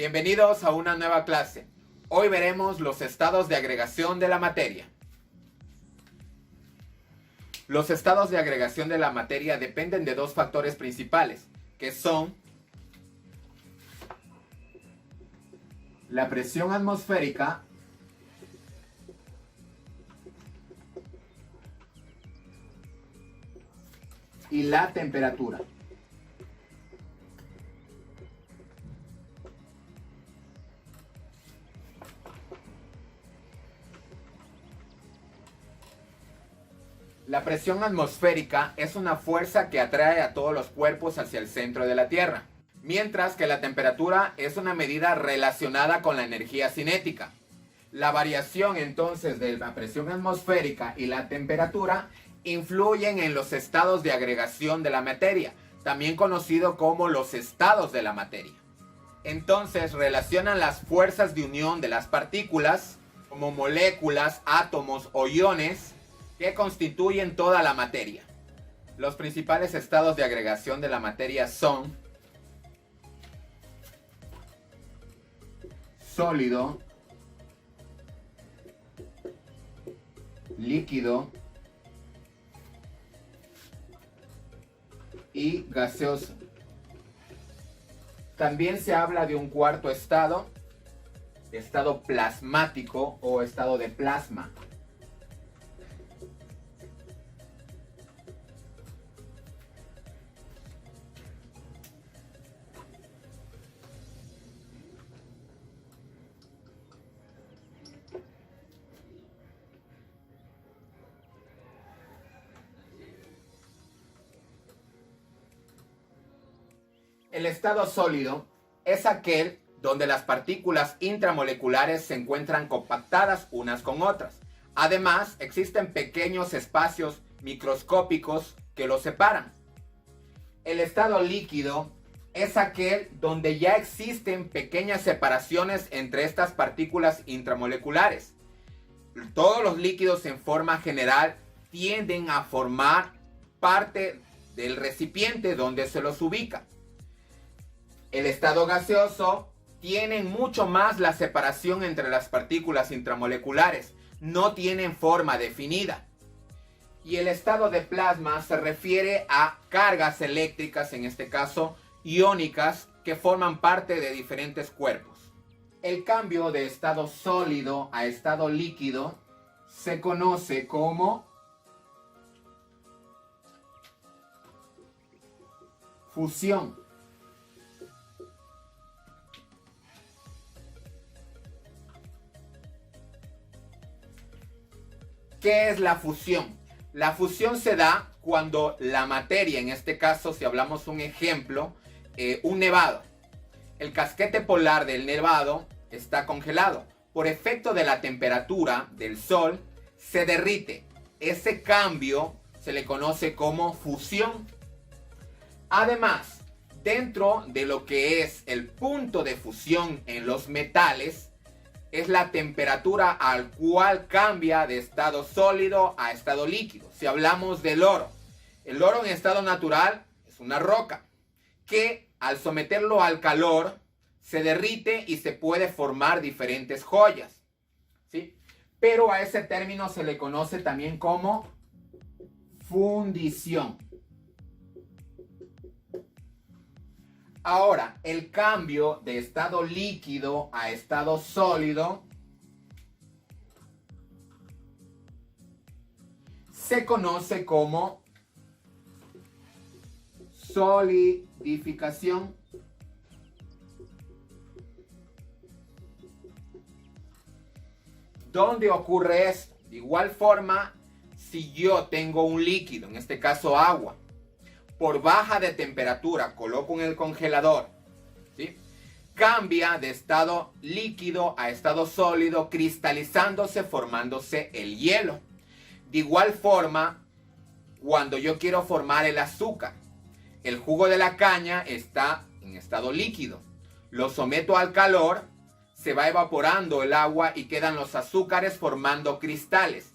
Bienvenidos a una nueva clase. Hoy veremos los estados de agregación de la materia. Los estados de agregación de la materia dependen de dos factores principales, que son la presión atmosférica y la temperatura. La presión atmosférica es una fuerza que atrae a todos los cuerpos hacia el centro de la Tierra, mientras que la temperatura es una medida relacionada con la energía cinética. La variación entonces de la presión atmosférica y la temperatura influyen en los estados de agregación de la materia, también conocido como los estados de la materia. Entonces relacionan las fuerzas de unión de las partículas, como moléculas, átomos o iones, que constituyen toda la materia. Los principales estados de agregación de la materia son sólido, líquido y gaseoso. También se habla de un cuarto estado plasmático o estado de plasma. El estado sólido es aquel donde las partículas intramoleculares se encuentran compactadas unas con otras. Además, existen pequeños espacios microscópicos que los separan. El estado líquido es aquel donde ya existen pequeñas separaciones entre estas partículas intramoleculares. Todos los líquidos en forma general tienden a formar parte del recipiente donde se los ubica. El estado gaseoso tiene mucho más la separación entre las partículas intramoleculares, no tienen forma definida. Y el estado de plasma se refiere a cargas eléctricas, en este caso iónicas, que forman parte de diferentes cuerpos. El cambio de estado sólido a estado líquido se conoce como fusión. ¿Qué es la fusión? La fusión se da cuando la materia, en este caso, si hablamos un ejemplo, un nevado. El casquete polar del nevado está congelado. Por efecto de la temperatura del sol, se derrite. Ese cambio se le conoce como fusión. Además, dentro de lo que es el punto de fusión en los metales, es la temperatura al cual cambia de estado sólido a estado líquido. Si hablamos del oro, el oro en estado natural es una roca que al someterlo al calor se derrite y se puede formar diferentes joyas, ¿sí? Pero a ese término se le conoce también como fundición. Ahora, el cambio de estado líquido a estado sólido se conoce como solidificación. ¿Dónde ocurre esto? De igual forma, si yo tengo un líquido, en este caso agua, por baja de temperatura, coloco en el congelador, ¿sí? Cambia de estado líquido a estado sólido, cristalizándose, formándose el hielo. De igual forma, cuando yo quiero formar el azúcar, el jugo de la caña está en estado líquido. Lo someto al calor, se va evaporando el agua y quedan los azúcares formando cristales.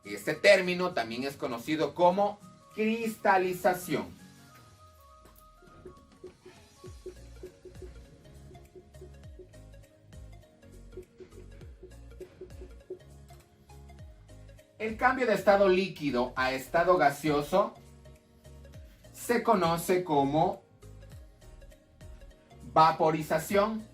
Este término también es conocido como cristalización. El cambio de estado líquido a estado gaseoso se conoce como vaporización.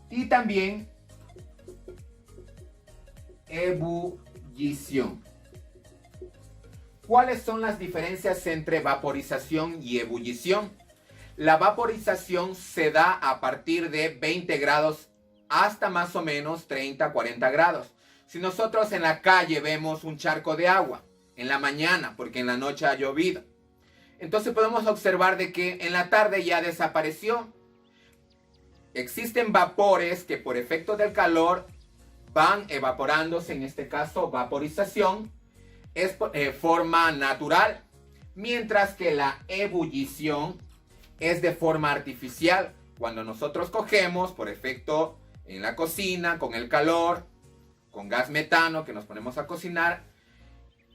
Y también ebullición. ¿Cuáles son las diferencias entre vaporización y ebullición? La vaporización se da a partir de 20 grados hasta más o menos 30-40 grados. Si nosotros en la calle vemos un charco de agua en la mañana, porque en la noche ha llovido, entonces podemos observar de que en la tarde ya desapareció. Existen vapores que por efecto del calor van evaporándose, en este caso vaporización, es forma natural, mientras que la ebullición es de forma artificial. Cuando nosotros cogemos por efecto en la cocina, con el calor, con gas metano que nos ponemos a cocinar,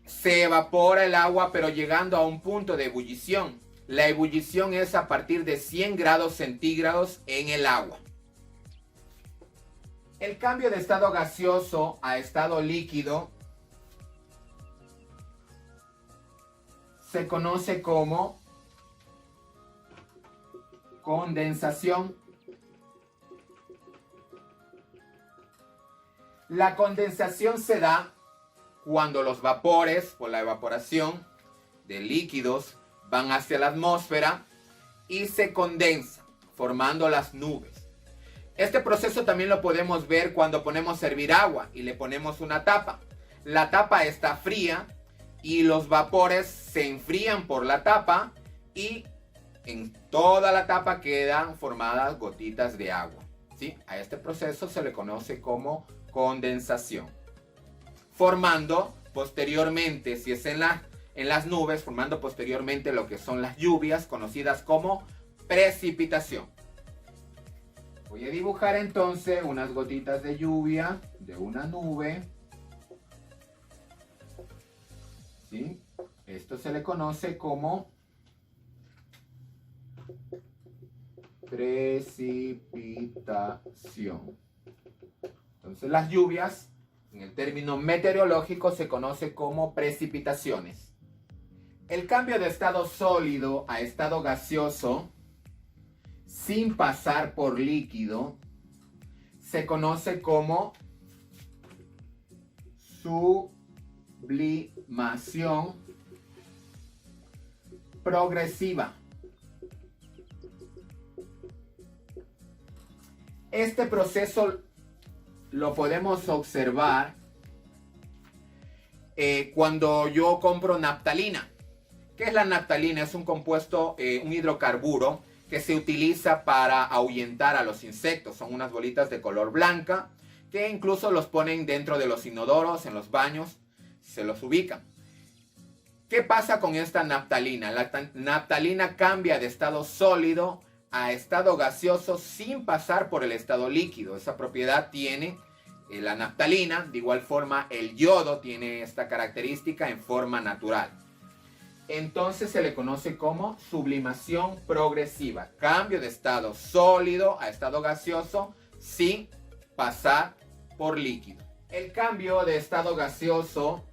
se evapora el agua, pero llegando a un punto de ebullición. La ebullición es a partir de 100 grados centígrados en el agua. El cambio de estado gaseoso a estado líquido se conoce como condensación. La condensación se da cuando los vapores, por la evaporación de líquidos, van hacia la atmósfera y se condensan, formando las nubes. Este proceso también lo podemos ver cuando ponemos a hervir agua y le ponemos una tapa. La tapa está fría y los vapores se enfrían por la tapa y en toda la tapa quedan formadas gotitas de agua, ¿sí? A este proceso se le conoce como condensación. Formando posteriormente, si es en las nubes, formando posteriormente lo que son las lluvias, conocidas como precipitación. Voy a dibujar entonces unas gotitas de lluvia de una nube. ¿Sí? Esto se le conoce como precipitación. Entonces las lluvias, en el término meteorológico, se conoce como precipitaciones. El cambio de estado sólido a estado gaseoso, sin pasar por líquido, se conoce como sublimación progresiva. Este proceso lo podemos observar cuando yo compro naftalina. ¿Qué es la naftalina? Es un compuesto, un hidrocarburo que se utiliza para ahuyentar a los insectos. Son unas bolitas de color blanca que incluso los ponen dentro de los inodoros, en los baños, se los ubican. ¿Qué pasa con esta naftalina? La naftalina cambia de estado sólido a estado gaseoso sin pasar por el estado líquido. Esa propiedad tiene la naftalina. De igual forma, el yodo tiene esta característica en forma natural. Entonces se le conoce como sublimación progresiva. Cambio de estado sólido a estado gaseoso sin pasar por líquido. El cambio de estado gaseoso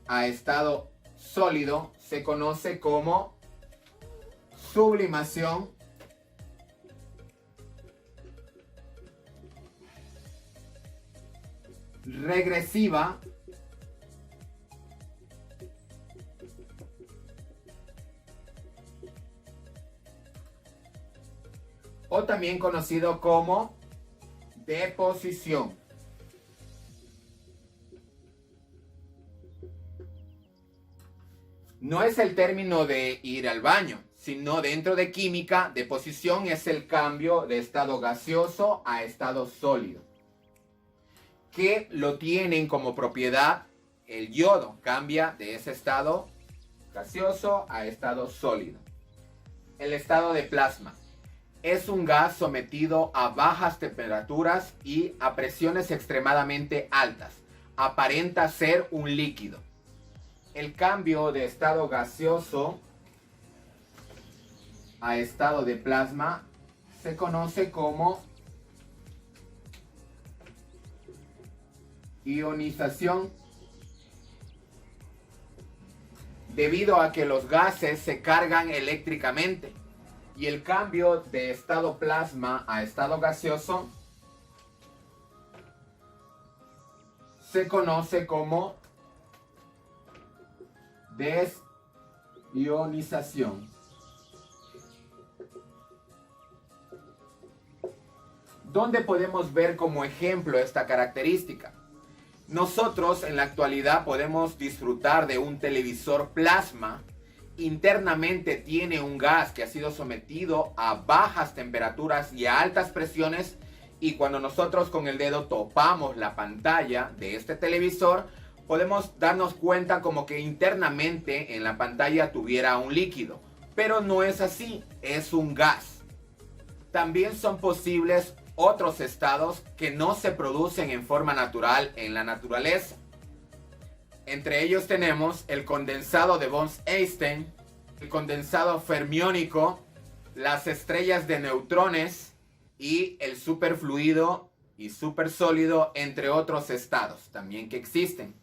a estado sólido se conoce como sublimación regresiva o también conocido como deposición. No es el término de ir al baño, sino dentro de química, deposición es el cambio de estado gaseoso a estado sólido, que lo tienen como propiedad el yodo, cambia de ese estado gaseoso a estado sólido. El estado de plasma es un gas sometido a bajas temperaturas y a presiones extremadamente altas. Aparenta ser un líquido. El cambio de estado gaseoso a estado de plasma se conoce como ionización, debido a que los gases se cargan eléctricamente y el cambio de estado plasma a estado gaseoso se conoce como desionización. ¿Dónde podemos ver como ejemplo esta característica? Nosotros en la actualidad podemos disfrutar de un televisor plasma. Internamente tiene un gas que ha sido sometido a bajas temperaturas y a altas presiones, y cuando nosotros con el dedo topamos la pantalla de este televisor, podemos darnos cuenta como que internamente en la pantalla tuviera un líquido, pero no es así, es un gas. También son posibles otros estados que no se producen en forma natural en la naturaleza. Entre ellos tenemos el condensado de Bose-Einstein, el condensado fermiónico, las estrellas de neutrones y el superfluido y supersólido, entre otros estados también que existen.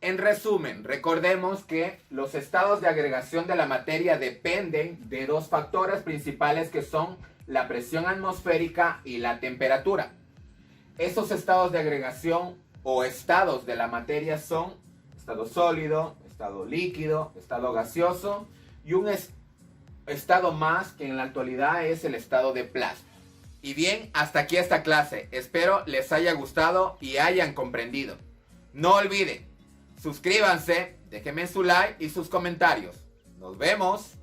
En resumen, recordemos que los estados de agregación de la materia dependen de dos factores principales, que son la presión atmosférica y la temperatura. Esos estados de agregación o estados de la materia son estado sólido, estado líquido, estado gaseoso y un estado más que en la actualidad es el estado de plasma. Y bien, hasta aquí esta clase. Espero les haya gustado y hayan comprendido. No olviden, suscríbanse, déjenme su like y sus comentarios. Nos vemos.